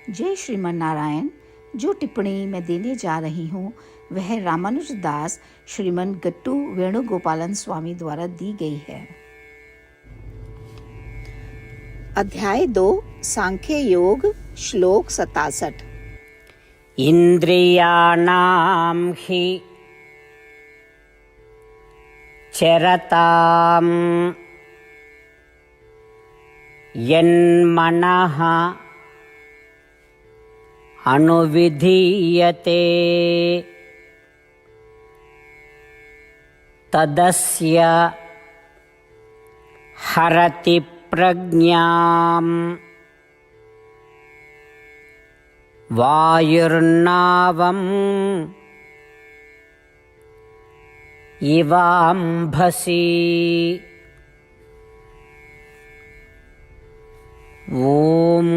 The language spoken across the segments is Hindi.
जय श्रीमन नारायण। जो टिप्पणी मैं देने जा रही हूँ वह रामानुज दास श्रीमन गट्टू वेणुगोपालन स्वामी द्वारा दी गई है। अध्याय 2 सांख्य योग श्लोक 67। इंद्रियाणां हि चरतां यन्मनः अनुविधीयते तदस्य हरति प्रज्ञाम् वायुर्नावम् इवाम्भसि। ओम।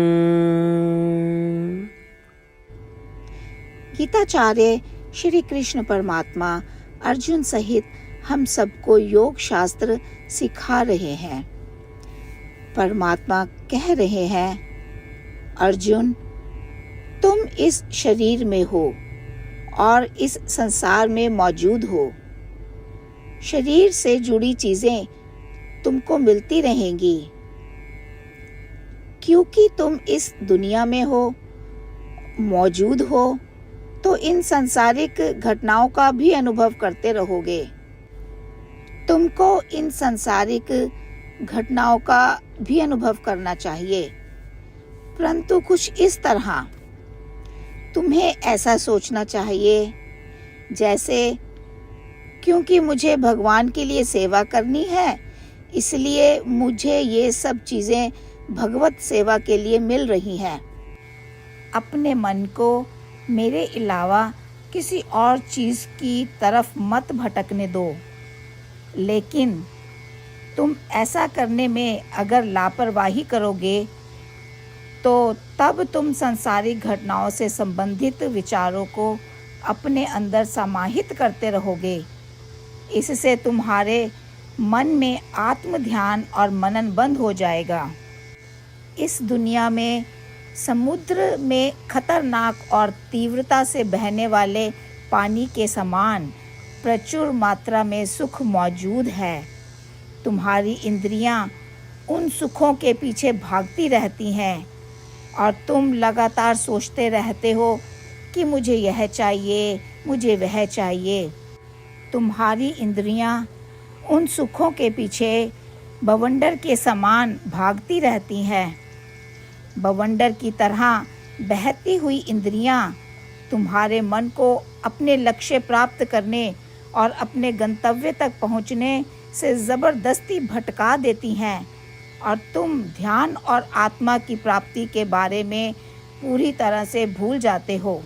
गीताचार्य श्री कृष्ण परमात्मा अर्जुन सहित हम सबको योग शास्त्र सिखा रहे हैं। परमात्मा कह रहे हैं, अर्जुन तुम इस शरीर में हो और इस संसार में मौजूद हो। शरीर से जुड़ी चीजें तुमको मिलती रहेंगी क्योंकि तुम इस दुनिया में हो, मौजूद हो, तो इन सांसारिक घटनाओं का भी अनुभव करते रहोगे। तुमको इन सांसारिक घटनाओं का भी अनुभव करना चाहिए, परंतु कुछ इस तरह तुम्हें ऐसा सोचना चाहिए जैसे क्योंकि मुझे भगवान के लिए सेवा करनी है, इसलिए मुझे ये सब चीजें भगवत सेवा के लिए मिल रही हैं। अपने मन को मेरे अलावा किसी और चीज की तरफ मत भटकने दो। लेकिन तुम ऐसा करने में अगर लापरवाही करोगे तो तब तुम सांसारिक घटनाओं से संबंधित विचारों को अपने अंदर समाहित करते रहोगे। इससे तुम्हारे मन में आत्म ध्यान और मनन बंद हो जाएगा। इस दुनिया में समुद्र में खतरनाक और तीव्रता से बहने वाले पानी के समान प्रचुर मात्रा में सुख मौजूद है। तुम्हारी इंद्रियां उन सुखों के पीछे भागती रहती हैं और तुम लगातार सोचते रहते हो कि मुझे यह चाहिए, मुझे वह चाहिए। तुम्हारी इंद्रियां उन सुखों के पीछे बवंडर के समान भागती रहती हैं। बवंडर की तरह बहती हुई इंद्रियां तुम्हारे मन को अपने लक्ष्य प्राप्त करने और अपने गंतव्य तक पहुंचने से ज़बरदस्ती भटका देती हैं और तुम ध्यान और आत्मा की प्राप्ति के बारे में पूरी तरह से भूल जाते हो।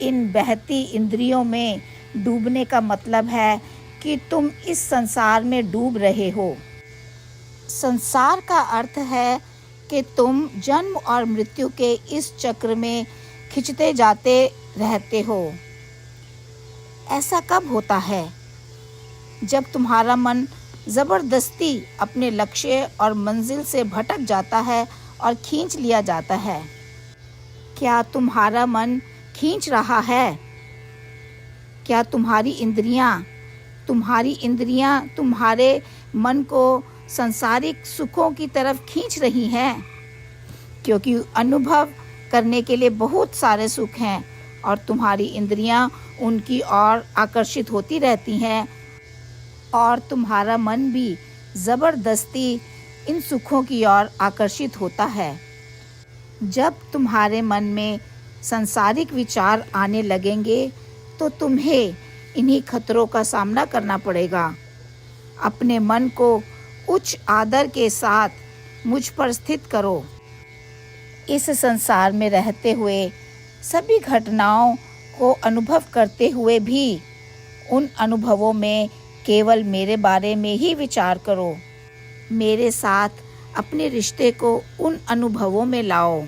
इन बहती इंद्रियों में डूबने का मतलब है कि तुम इस संसार में डूब रहे हो। संसार का अर्थ है कि तुम जन्म और मृत्यु के इस चक्र में खिंचते जाते रहते हो। ऐसा कब होता है? जब तुम्हारा मन ज़बरदस्ती अपने लक्ष्य और मंजिल से भटक जाता है और खींच लिया जाता है। क्या तुम्हारा मन खींच रहा है? क्या तुम्हारी इंद्रियां तुम्हारे मन को सांसारिक सुखों की तरफ खींच रही हैं? क्योंकि अनुभव करने के लिए बहुत सारे सुख हैं और तुम्हारी इंद्रियां उनकी ओर आकर्षित होती रहती हैं और तुम्हारा मन भी ज़बरदस्ती इन सुखों की ओर आकर्षित होता है। जब तुम्हारे मन में सांसारिक विचार आने लगेंगे तो तुम्हें इन्हीं खतरों का सामना करना पड़ेगा। अपने मन को उच्च आदर के साथ मुझ पर स्थित करो। इस संसार में रहते हुए सभी घटनाओं को अनुभव करते हुए भी उन अनुभवों में केवल मेरे बारे में ही विचार करो। मेरे साथ अपने रिश्ते को उन अनुभवों में लाओ।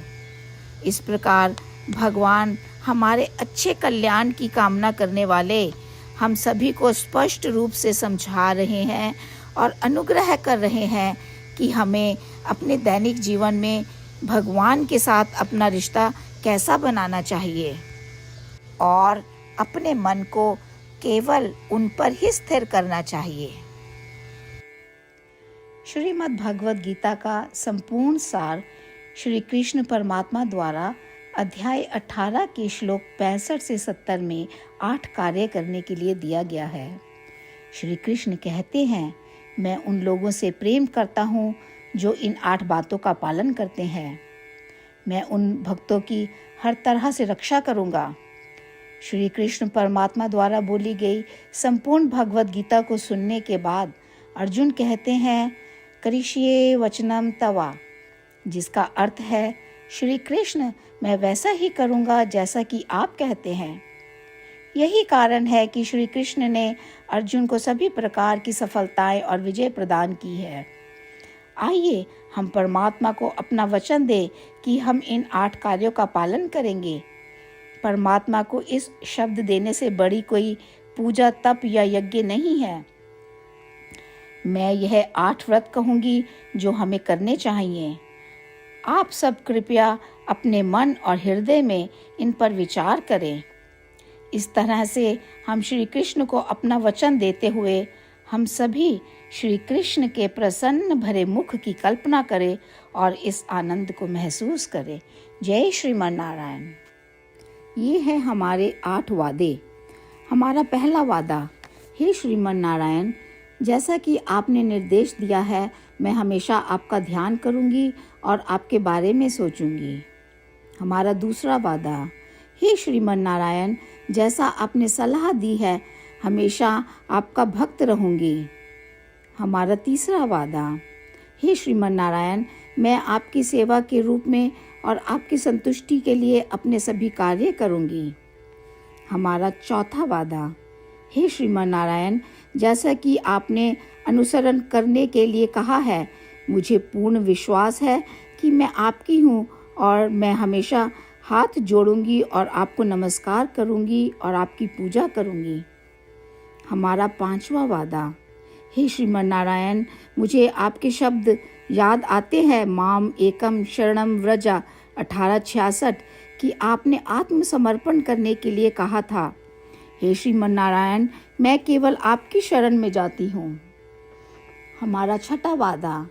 इस प्रकार भगवान हमारे अच्छे कल्याण की कामना करने वाले हम सभी को स्पष्ट रूप से समझा रहे हैं और अनुग्रह कर रहे हैं कि हमें अपने दैनिक जीवन में भगवान के साथ अपना रिश्ता कैसा बनाना चाहिए और अपने मन को केवल उन पर ही स्थिर करना चाहिए। श्रीमद् भगवद गीता का संपूर्ण सार श्री कृष्ण परमात्मा द्वारा अध्याय 18 के श्लोक 65 से 70 में 8 कार्य करने के लिए दिया गया है। श्री कृष्ण कहते हैं, मैं उन लोगों से प्रेम करता हूँ जो इन 8 बातों का पालन करते हैं। मैं उन भक्तों की हर तरह से रक्षा करूँगा। श्री कृष्ण परमात्मा द्वारा बोली गई संपूर्ण भगवद गीता को सुनने के बाद अर्जुन कहते हैं, करिष्ये वचनम तवा, जिसका अर्थ है, श्री कृष्ण मैं वैसा ही करूँगा जैसा कि आप कहते हैं। यही कारण है कि श्री कृष्ण ने अर्जुन को सभी प्रकार की सफलताएं और विजय प्रदान की है। आइए हम परमात्मा को अपना वचन दें कि हम इन 8 कार्यों का पालन करेंगे। परमात्मा को इस शब्द देने से बड़ी कोई पूजा, तप या यज्ञ नहीं है। मैं यह 8 व्रत कहूँगी जो हमें करने चाहिए। आप सब कृपया अपने मन और हृदय में इन पर विचार करें। इस तरह से हम श्री कृष्ण को अपना वचन देते हुए हम सभी श्री कृष्ण के प्रसन्न भरे मुख की कल्पना करें और इस आनंद को महसूस करें। जय श्रीमन नारायण। ये है हमारे 8 वादे। हमारा पहला वादा, हे श्रीमन नारायण, जैसा कि आपने निर्देश दिया है, मैं हमेशा आपका ध्यान करूंगी और आपके बारे में सोचूंगी। हमारा दूसरा वादा, हे श्रीमन नारायण, जैसा आपने सलाह दी है, हमेशा आपका भक्त रहूंगी। हमारा तीसरा वादा, हे श्रीमन नारायण, मैं आपकी सेवा के रूप में और आपकी संतुष्टि के लिए अपने सभी कार्य करूंगी। हमारा चौथा वादा, हे श्रीमन नारायण, जैसा कि आपने अनुसरण करने के लिए कहा है, मुझे पूर्ण विश्वास है कि मैं आपकी हूँ और मैं हमेशा हाथ जोड़ूंगी और आपको नमस्कार करूंगी और आपकी पूजा करूंगी। हमारा 5वां वादा, हे श्रीमन नारायण, मुझे आपके शब्द याद आते हैं, माम एकम शरणम व्रजा 1866, कि आपने आत्मसमर्पण करने के लिए कहा था। हे श्रीमन नारायण, मैं केवल आपकी शरण में जाती हूँ। हमारा 6वां वादा,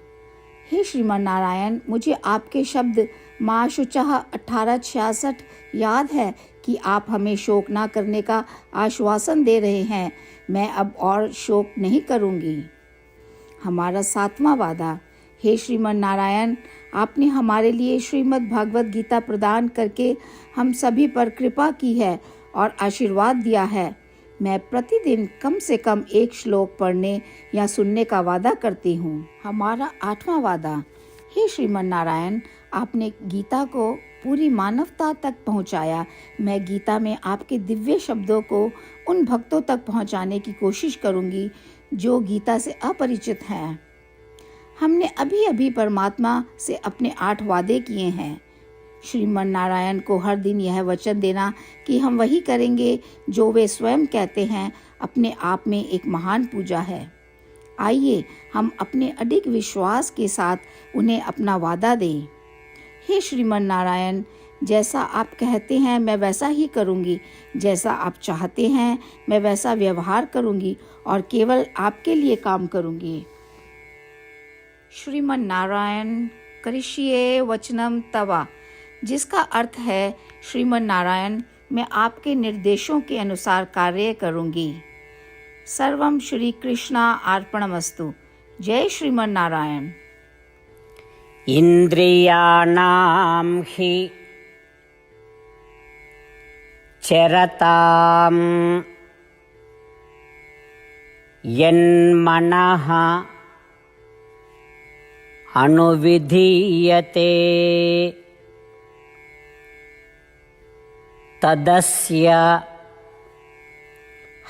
हे श्रीमन नारायण, मुझे आपके शब्द माँ शुचः 1866 याद है कि आप हमें शोक ना करने का आश्वासन दे रहे हैं। मैं अब और शोक नहीं करूँगी। हमारा 7वां वादा, हे श्रीमन नारायण, आपने हमारे लिए श्रीमद् भागवत गीता प्रदान करके हम सभी पर कृपा की है और आशीर्वाद दिया है। मैं प्रतिदिन कम से कम 1 श्लोक पढ़ने या सुनने का वादा करती हूँ। हमारा 8वां वादा, हे श्रीमन नारायण, आपने गीता को पूरी मानवता तक पहुँचाया। मैं गीता में आपके दिव्य शब्दों को उन भक्तों तक पहुँचाने की कोशिश करूँगी जो गीता से अपरिचित हैं। हमने अभी अभी परमात्मा से अपने 8 वादे किए हैं। श्रीमन नारायण को हर दिन यह वचन देना कि हम वही करेंगे जो वे स्वयं कहते हैं, अपने आप में एक महान पूजा है। आइए हम अपने अडिग विश्वास के साथ उन्हें अपना वादा दें। हे श्रीमन नारायण, जैसा आप कहते हैं मैं वैसा ही करूँगी। जैसा आप चाहते हैं मैं वैसा व्यवहार करूँगी और केवल आपके लिए काम करूँगी। श्रीमन नारायण करिष्ये वचनम तवा, जिसका अर्थ है, श्रीमन नारायण, मैं आपके निर्देशों के अनुसार कार्य करूँगी। सर्वम श्री कृष्णा अर्पणमस्तु। जय श्रीमन नारायण। इन्द्रियाणां हि चरतां यन्मनः अनुविधीयते तदस्य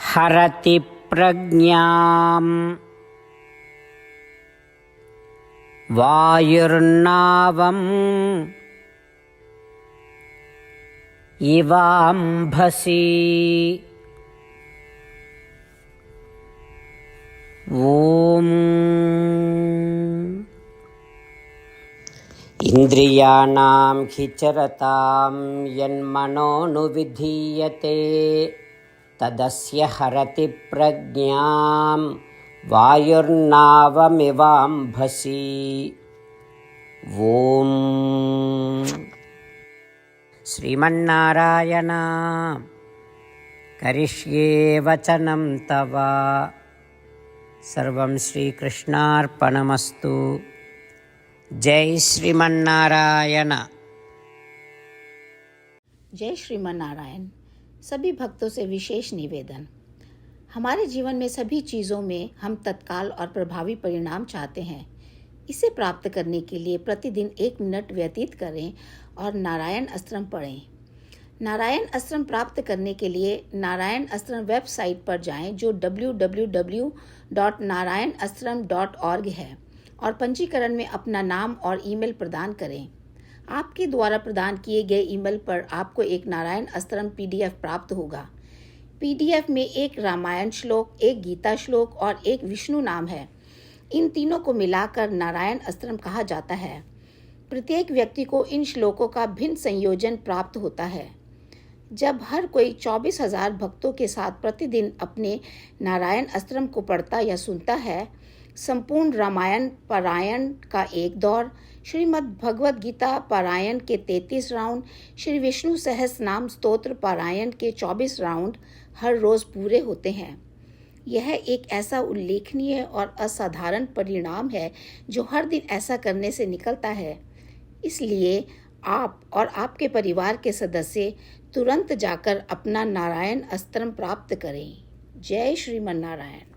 हरति प्रज्ञाम् वायुर्नावम् इवाम्भसि। ॐ इन्द्रियाणां हि चरतां यन्मनोनुविधीयते तदस्य हरति प्रज्ञां वायुर्नावमिवाम्भसि। ॐ श्रीमन्नारायण करिष्ये वचनं तव। सर्वं श्रीकृष्णार्पणमस्तु। जय श्रीमन्नारायण। जय श्रीमन नारायण। सभी भक्तों से विशेष निवेदन, हमारे जीवन में सभी चीज़ों में हम तत्काल और प्रभावी परिणाम चाहते हैं। इसे प्राप्त करने के लिए प्रतिदिन 1 मिनट व्यतीत करें और नारायण अस्त्रम पढ़ें। नारायण अस्त्रम प्राप्त करने के लिए नारायण अस्त्रम वेबसाइट पर जाएं, जो www.narayanastram.org है, और पंजीकरण में अपना नाम और ईमेल प्रदान करें। आपके द्वारा प्रदान किए गए ईमेल पर आपको एक नारायण अस्त्रम PDF प्राप्त होगा। PDF में एक रामायण श्लोक, एक गीता श्लोक और एक विष्णु नाम है। इन तीनों को मिलाकर नारायण अस्त्रम कहा जाता है। प्रत्येक व्यक्ति को इन श्लोकों का भिन्न संयोजन प्राप्त होता है। जब हर कोई 24,000 भक्तों के साथ प्रतिदिन अपने नारायण अस्त्रम को पढ़ता या सुनता है, संपूर्ण रामायण पारायण का एक दौर, श्रीमद् भगवद गीता पारायण के 33 राउंड, श्री विष्णु सहस्त्र नाम स्तोत्र पारायण के 24 राउंड हर रोज पूरे होते हैं। यह एक ऐसा उल्लेखनीय और असाधारण परिणाम है जो हर दिन ऐसा करने से निकलता है। इसलिए आप और आपके परिवार के सदस्य तुरंत जाकर अपना नारायण अस्त्रम प्राप्त करें। जय श्रीमन नारायण।